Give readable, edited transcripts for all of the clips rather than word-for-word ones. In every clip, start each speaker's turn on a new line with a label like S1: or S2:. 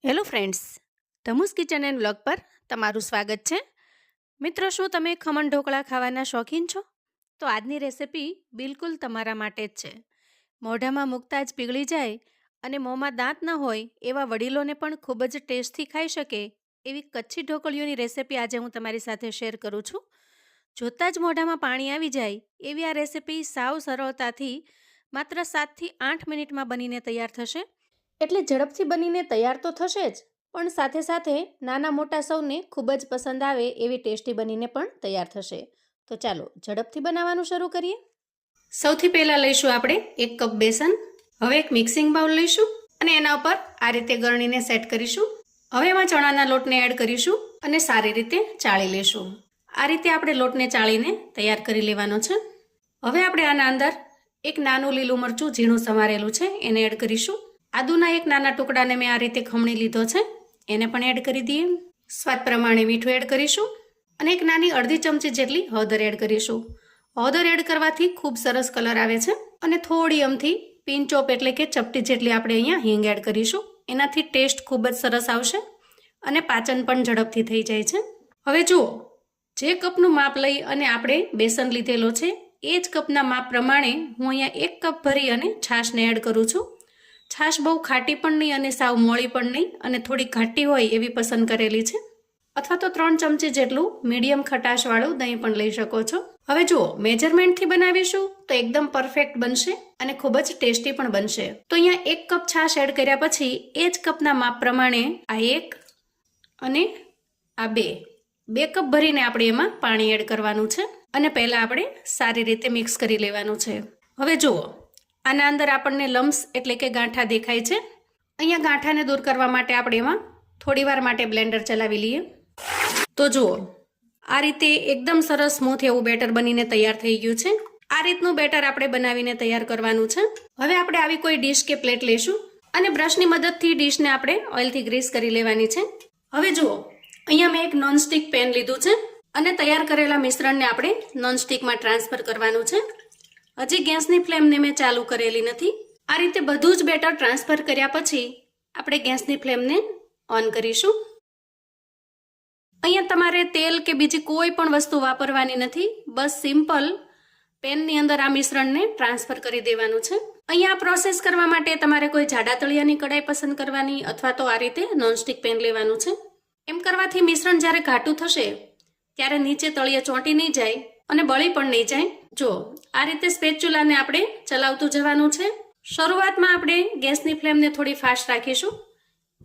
S1: Hello friends, Dhamu's kitchen and vlog પર તમારું સ્વાગત છે. મિત્રો, શું તમે ખમણ ઢોકળા ખાવાના શોખીન છો? તો આજની રેસિપી બિલકુલ તમારા માટે જ છે. મોઢામાં મૂકતા જ પીગળી જાય અને મોંમાં દાંત ન હોય એવા વડીલોને પણ ખૂબ જ ટેસ્ટથી ખાઈ શકે એવી કચ્છી ઢોકળીઓની રેસિપી આજે હું તમારી સાથે શેર કરું છું. જોતાં જ મોઢામાં પાણી આવી જાય એવી આ રેસિપી સાવ સરળતાથી માત્ર 7થી 8 મિનિટમાં બનીને તૈયાર થશે. એટલે ઝડપથી બનીને તૈયાર તો થશે જ, પણ સાથે સાથે નાના મોટા સૌને ખૂબ જ પસંદ આવે એવી ટેસ્ટી બનીને પણ તૈયાર થશે. તો ચાલો ઝડપથી બનાવવાનું શરૂ કરીએ. સૌથી પહેલાં લઈશું આપણે 1 કપ બેસન. હવે એક મિક્સિંગ બાઉલ લઈશું અને એના ઉપર આ રીતે ગરણીને સેટ કરીશું. હવે એમાં ચણાના લોટને એડ કરીશું અને સારી રીતે ચાળી લેશું. આ રીતે આપણે લોટને ચાળીને તૈયાર કરી લેવાનો છે. હવે આપણે આના અંદર એક નાનું લીલું મરચું ઝીણું સમારેલું છે એને એડ કરીશું. આદુના એક નાના ટુકડાને મેં આ રીતે ખમણી લીધો છે, એને પણ એડ કરી દઈએ. સ્વાદ પ્રમાણે મીઠું એડ કરીશું અને એક નાની અડધી ચમચી જેટલી હળદર એડ કરીશું. હળદર એડ કરવાથી ખૂબ સરસ કલર આવે છે અને થોડી અમથી પિંચ ઓફ એટલે કે ચપટી જેટલી આપણે અહીંયા હિંગ એડ કરીશું. એનાથી ટેસ્ટ ખૂબ જ સરસ આવશે અને પાચન પણ ઝડપથી થઈ જાય છે. હવે જુઓ, જે કપનું માપ લઈ અને આપણે બેસન લીધેલો છે એ જ કપના માપ પ્રમાણે હું અહીંયા 1 કપ ભરી અને છાશને એડ કરું છું. છાશ બહુ ખાટી પણ નહીં અને સાવ મોળી પણ નહીં અને થોડી ઘાટી હોય એવી પસંદ કરેલી છે. અથવા તો 3 ચમચી જેટલું મીડિયમ ખટાશવાળું દહીં પણ લઈ શકો છો. હવે જુઓ, મેજરમેન્ટથી બનાવીશું તો એકદમ પરફેક્ટ બનશે અને ખૂબ જ ટેસ્ટી પણ બનશે. તો અહીંયા 1 કપ છાશ એડ કર્યા પછી એ જ કપના માપ પ્રમાણે આ 1 અને આ 2 કપ ભરીને આપણે એમાં પાણી એડ કરવાનું છે અને પહેલાં આપણે સારી રીતે મિક્સ કરી લેવાનું છે. હવે જુઓ, આના અંદર આપણને લમ્સ એટલે કે ગાંઠા દેખાય છે. અહીંયા ગાંઠાને દૂર કરવા માટે આપણે એમાં થોડી વાર માટે બ્લેન્ડર ચલાવી લઈએ. તો જુઓ, આ રીતે એકદમ સરસ સ્મૂથ એવું બેટર બનીને તૈયાર થઈ ગયું છે. આ રીતનું બેટર આપણે બનાવીને તૈયાર કરવાનું છે. હવે આપણે આવી કોઈ ડીશ કે પ્લેટ લઈશું અને બ્રશની મદદથી ડીશને આપણે ઓઇલથી ગ્રીસ કરી લેવાની છે. હવે જુઓ, અહીંયા મેં એક નોનસ્ટિક પેન લીધું છે અને તૈયાર કરેલા મિશ્રણને આપણે નોનસ્ટિકમાં ટ્રાન્સફર કરવાનું છે. હજી ગેસની ફ્લેમને મેં ચાલુ કરેલી નથી. આ રીતે બધું જ બેટર ટ્રાન્સફર કર્યા પછી આપણે ગેસની ફ્લેમને ઓન કરીશું. અહીંયા તમારે તેલ કે બીજી કોઈ પણ વસ્તુ વાપરવાની નથી. બસ સિમ્પલ પેનની અંદર આ મિશ્રણને ટ્રાન્સફર કરી દેવાનું છે. અહીંયા આ પ્રોસેસ કરવા માટે તમારે કોઈ જાડા તળિયાની કડાઈ પસંદ કરવાની અથવા તો આ રીતે નોનસ્ટિક પેન લેવાનું છે. એમ કરવાથી મિશ્રણ જ્યારે ઘાટું થશે ત્યારે નીચે તળિયે ચોંટી નહીં જાય અને બળી પણ નહીં જાય. જો આ રીતે સ્પેચ્યુલાને આપણે ચલાવતું જવાનું છે. શરૂઆતમાં આપણે ગેસની ફ્લેમને થોડી ફાસ્ટ રાખીશું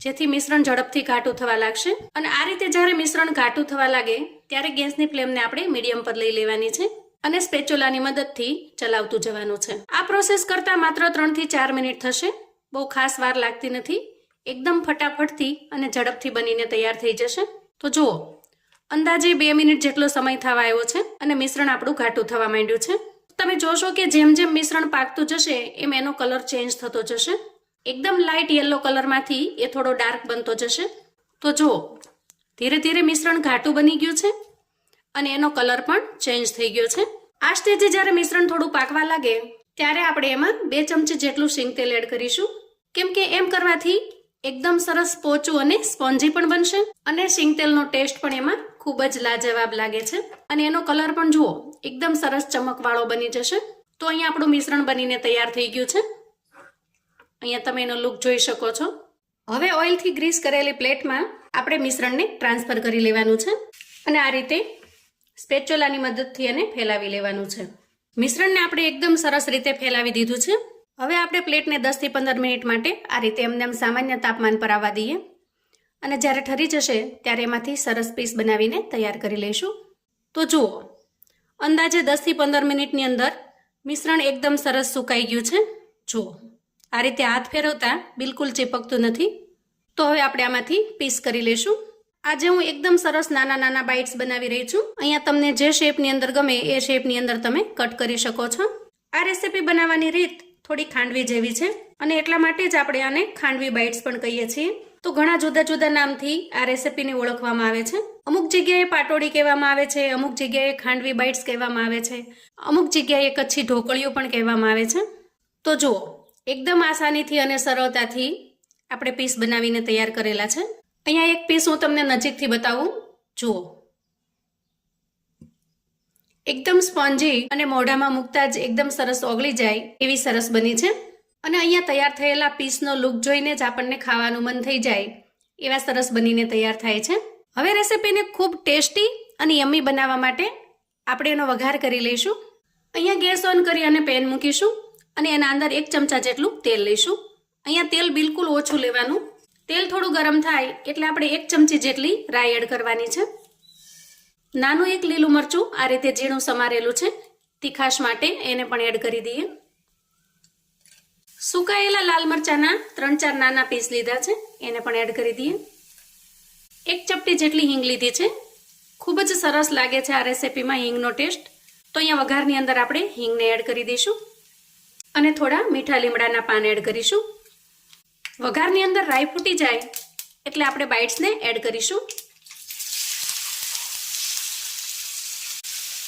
S1: જેથી મિશ્રણ ઝડપથી ઘાટું થવા લાગશે અને આ રીતે જ્યારે મિશ્રણ ઘાટું થવા લાગે ત્યારે ગેસની ફ્લેમને આપણે મીડિયમ પર લઈ લેવાની છે અને સ્પેચ્યુલાની મદદથી ચલાવતું જવાનું છે. આ પ્રોસેસ કરતા માત્ર 3 થી 4 મિનિટ થશે. બહુ ખાસ વાર લાગતી નથી. એકદમ ફટાફટથી અને ઝડપથી બનીને તૈયાર થઈ જશે. તો જુઓ, અંદાજે 2 મિનિટ જેટલો સમય થવા આવ્યો છે અને મિશ્રણ આપણું ઘાટું થવા માંડ્યું છે. તમે જોશો કે જેમ જેમ મિશ્રણ પાકતું જશે એમ એનો કલર ચેન્જ થતો જશે. એકદમ લાઇટ યલો કલરમાંથી એ થોડો ડાર્ક બનતો જશે. તો જુઓ, ધીરે ધીરે મિશ્રણ ઘાટું બની ગયું છે અને એનો કલર પણ ચેન્જ થઈ ગયો છે. આ સ્ટેજે જ્યારે મિશ્રણ થોડું પાકવા લાગે ત્યારે આપણે એમાં 2 ચમચી જેટલું સિંગ તેલ એડ કરીશું. કેમ કે એમ કરવાથી એકદમ સરસ પોચું અને સ્પોન્જી પણ બનશે અને સિંગ તેલનો ટેસ્ટ પણ એમાં ખૂબ જ લાજવાબ લાગે છે અને એનો કલર પણ જુઓ એકદમ સરસ ચમકવાળો બની જશે. તો અહીંયા આપણું મિશ્રણ બનીને તૈયાર થઈ ગયું છે. અહીંયા તમે એનો લુક જોઈ શકો છો. હવે ઓઇલથી ગ્રીસ કરેલી પ્લેટમાં આપણે મિશ્રણને ટ્રાન્સફર કરી લેવાનું છે અને આ રીતે સ્પેચ્યુલાની મદદથી એને ફેલાવી લેવાનું છે. મિશ્રણને આપણે એકદમ સરસ રીતે ફેલાવી દીધું છે. હવે આપણે પ્લેટને 10 થી 15 મિનિટ માટે આ રીતે એમને સામાન્ય તાપમાન પર આવવા દઈએ અને જ્યારે ઠરી જશે ત્યારે એમાંથી સરસ પીસ બનાવીને તૈયાર કરી લઈશું. તો જુઓ, અંદાજે 10 થી 15 મિનિટની અંદર મિશ્રણ એકદમ સરસ સુકાઈ ગયું છે. જુઓ, આ રીતે હાથ ફેરવતા બિલકુલ ચીપકતું નથી. તો હવે આપણે આમાંથી પીસ કરી લઈશું. આજે હું એકદમ સરસ નાના નાના બાઇટ્સ બનાવી રહી છું. અહીંયા તમને જે શેપની અંદર ગમે એ શેપની અંદર તમે કટ કરી શકો છો. આ રેસીપી બનાવવાની રીત થોડી ખાંડવી જેવી છે અને એટલા માટે જ આપણે આને ખાંડવી બાઇટ્સ પણ કહીએ છીએ. તો ઘણા જુદા જુદા નામથી આ રેસીપીને ઓળખવામાં આવે છે. અમુક જગ્યાએ પાટોડી કહેવામાં આવે છે, અમુક જગ્યાએ ખાંડવી બાઇટ્સ કહેવામાં આવે છે, અમુક જગ્યાએ કચ્છી ઢોકળીઓ પણ કહેવામાં આવે છે. તો જુઓ, એકદમ આસાનીથી અને સરળતાથી આપણે પીસ બનાવીને તૈયાર કરેલા છે. અહીંયા એક પીસ હું તમને નજીકથી બતાવું. જુઓ, એકદમ સ્પોન્જી અને મોઢામાં મૂકતા જ એકદમ સરસ ઓગળી જાય એવી સરસ બની છે. અને અહીંયા તૈયાર થયેલા પીસનો લુક જોઈને જ આપણને ખાવાનું મન થઈ જાય એવા સરસ બનીને તૈયાર થાય છે. હવે રેસીપીને ખૂબ ટેસ્ટી અને યમ્મી બનાવવા માટે આપણે એનો વઘાર કરી લઈશું. અહીંયા ગેસ ઓન કરી અને પેન મૂકીશું અને એના અંદર 1 ચમચા જેટલું તેલ લઈશું. અહીંયા તેલ બિલકુલ ઓછું લેવાનું. તેલ થોડું ગરમ થાય એટલે આપણે 1 ચમચી જેટલી રાઈ એડ કરવાની છે. નાનું એક લીલું મરચું આ રીતે ઝીણું સમારેલું છે, તીખાશ માટે એને પણ એડ કરી દઈએ. સુકાયેલા લાલ મરચાના 3-4 નાના પીસ લીધા છે, એને પણ એડ કરી દઈએ. 1 ચપટી જેટલી હિંગ લીધી છે. ખૂબ જ સરસ લાગે છે આ રેસીપીમાં હિંગનો ટેસ્ટ. તો અહીંયા વઘારની અંદર આપણે હિંગને એડ કરી દઈશું અને થોડા મીઠા લીમડાના પાન એડ કરીશું. વઘારની અંદર રાઈ ફૂટી જાય એટલે આપણે બાઇટ્સને એડ કરીશું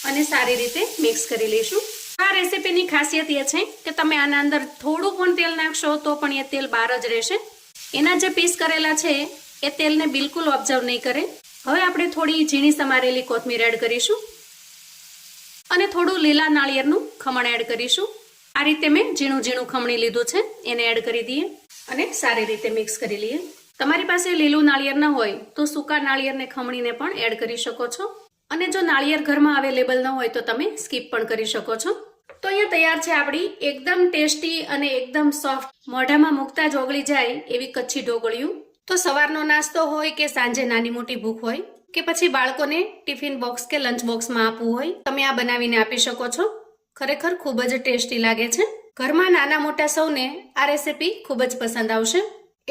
S1: અને સારી રીતે મિક્સ કરી લઈશું. આ રેસીપીની ખાસિયત એ છે કે તમે આના અંદર થોડું પણ તેલ નાખશો તો પણ એ તેલ બહાર જ રહેશે. એના જે પીસ કરેલા છે એ તેલને બિલકુલ ઓબ્ઝર્વ નહીં કરે. હવે આપણે થોડી ઝીણી સમારેલી કોથમીર એડ કરીશું અને થોડું લીલા નાળિયેરનું ખમણ એડ કરીશું. આ રીતે મેં ઝીણું ઝીણું ખમણી લીધું છે, એને એડ કરી દઈએ અને સારી રીતે મિક્સ કરી લઈએ. તમારી પાસે લીલું નાળિયેર ન હોય તો સૂકા નાળિયેરને ખમણીને પણ એડ કરી શકો છો અને જો નાળિયેર ઘરમાં અવેલેબલ ન હોય તો તમે સ્કીપ પણ કરી શકો છો. તો અહીંયા તૈયાર છે આપણી એકદમ ટેસ્ટી અને એકદમ સોફ્ટ, મોઢામાં મૂકતા જ ઓગળી જાય એવી કચ્છી ઢોકળિયું. તો સવારનો નાસ્તો હોય કે સાંજે નાની મોટી ભૂખ હોય કે પછી બાળકોને ટિફિન બોક્સ કે લંચ બોક્સમાં આપવું હોય, તમે આ બનાવીને આપી શકો છો. ખરેખર ખૂબ જ ટેસ્ટી લાગે છે. ઘરમાં નાના મોટા સૌને આ રેસીપી ખૂબ જ પસંદ આવશે.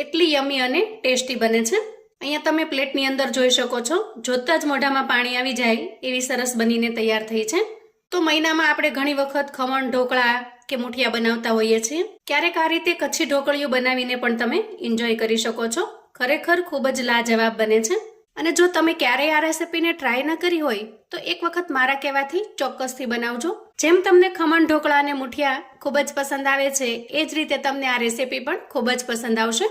S1: એટલી યમી અને ટેસ્ટી બને છે. અહીંયા તમે પ્લેટની અંદર જોઈ શકો છો, જોતા જ મોઢામાં પાણી આવી જાય એવી સરસ બનીને તૈયાર થઈ છે. તો મહિનામાં આપણે ઘણી વખત ખમણ, ઢોકળા કે મુઠિયા બનાવતા હોઈએ છીએ. ક્યારેક આ રીતે કચ્છી ઢોકળીઓ બનાવીને પણ તમે એન્જોય કરી શકો છો. ખરેખર ખૂબ જ લાજવાબ બને છે. અને જો તમે ક્યારેય આ રેસીપીને ટ્રાય ન કરી હોય તો એક વખત મારા કહેવાથી ચોક્કસથી બનાવજો. જેમ તમને ખમણ, ઢોકળા અને મુઠિયા ખૂબ જ પસંદ આવે છે એ જ રીતે તમને આ રેસીપી પણ ખૂબ જ પસંદ આવશે.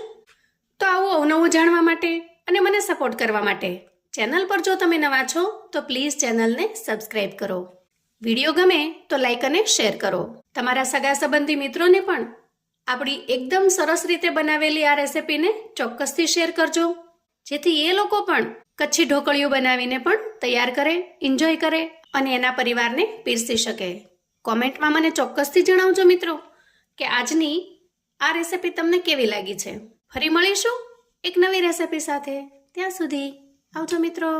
S1: તો આવું અવનવું જાણવા માટે અને મને સપોર્ટ કરવા માટે ચેનલ પર જો તમે નવા છો તો પ્લીઝ ચેનલને સબસ્ક્રાઇબ કરો. વિડીયો ગમે તો લાઈક અને શેર કરો. તમારા સગા સંબંધી મિત્રોને પણ આપણી એકદમ સરસ રીતે બનાવેલી આ રેસીપીને ચોક્કસથી શેર કરજો, જેથી એ લોકો પણ કચ્છી ઢોકળીઓ બનાવીને પણ તૈયાર કરે, એન્જોય કરે અને એના પરિવારને પીરસી શકે. કોમેન્ટમાં મને ચોક્કસથી જણાવજો મિત્રો કે આજની આ રેસીપી તમને કેવી લાગી છે. ફરી મળીશું એક નવી રેસીપી સાથે. ત્યાં સુધી આવજો મિત્રો.